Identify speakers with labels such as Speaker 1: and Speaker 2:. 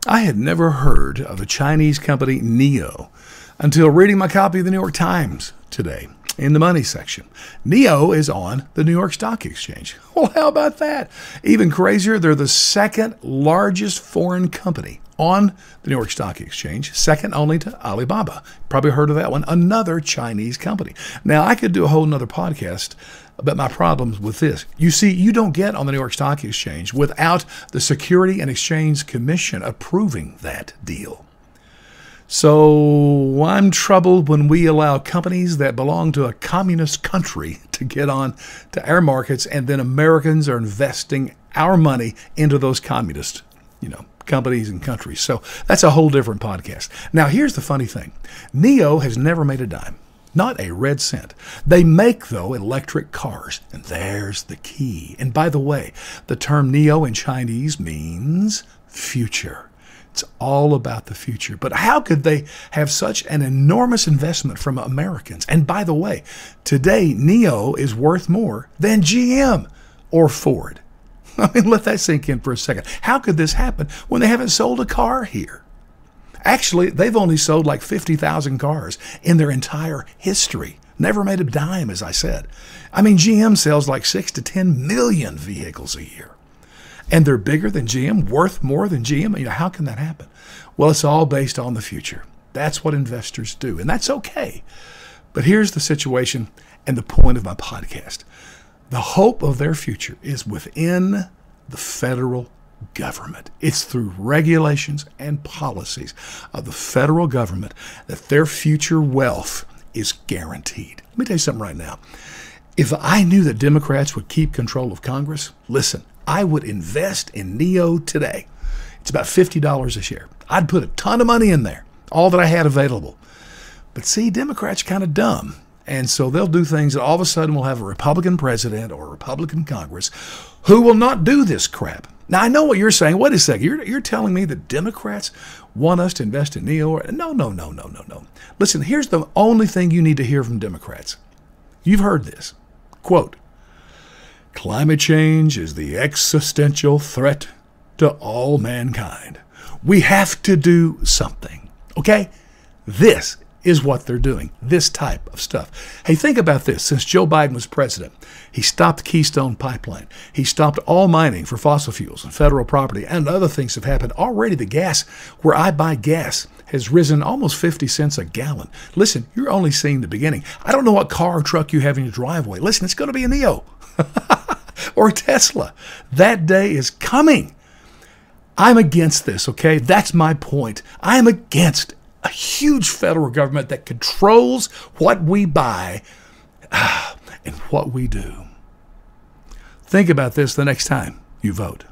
Speaker 1: I had never heard of the Chinese company NIO until reading my copy of the New York Times today in the money section. NIO is on the New York Stock Exchange. Well, how about that? Even crazier, they're the second largest foreign company on the New York Stock Exchange, second only to Alibaba. Probably heard of that one, another Chinese company. Now, I could do a whole nother podcast about my problems with this. You see, you don't get on the New York Stock Exchange without the Security and Exchange Commission approving that deal. So I'm troubled when we allow companies that belong to a communist country to get on to our markets, and then Americans are investing our money into those communist, companies and countries. So that's a whole different podcast. Now, here's the funny thing. NIO has never made a dime. Not a red cent. They make, though, electric cars. And there's the key. And by the way, the term NIO in Chinese means future. It's all about the future. But how could they have such an enormous investment from Americans? And by the way, today, NIO is worth more than GM or Ford. I mean, let that sink in for a second. How could this happen when they haven't sold a car here? Actually, they've only sold like 50,000 cars in their entire history. Never made a dime, as I said. I mean, GM sells like 6 to 10 million vehicles a year. And they're bigger than GM, worth more than GM. How can that happen? Well, it's all based on the future. That's what investors do, and that's okay. But here's the situation and the point of my podcast. The hope of their future is within the federal government. It's through regulations and policies of the federal government that their future wealth is guaranteed. Let me tell you something right now. If I knew that Democrats would keep control of Congress, listen, I would invest in NIO today. It's about $50 a share. I'd put a ton of money in there, all that I had available. But see, Democrats are kind of dumb. And so they'll do things that all of a sudden we'll have a Republican president or a Republican Congress who will not do this crap. Now, I know what you're saying. Wait a second. You're telling me that Democrats want us to invest in NIO? No. Listen, here's the only thing you need to hear from Democrats. You've heard this. Quote, "Climate change is the existential threat to all mankind. We have to do something." Okay? This is what they're doing, this type of stuff. Hey, think about this. Since Joe Biden was president, he stopped Keystone Pipeline. He stopped all mining for fossil fuels and federal property, and other things have happened. Already the gas, where I buy gas, has risen almost 50 cents a gallon. Listen, you're only seeing the beginning. I don't know what car or truck you have in your driveway. Listen, it's going to be a NIO or a Tesla. That day is coming. I'm against this, okay? That's my point. I'm against a huge federal government that controls what we buy and what we do. Think about this the next time you vote.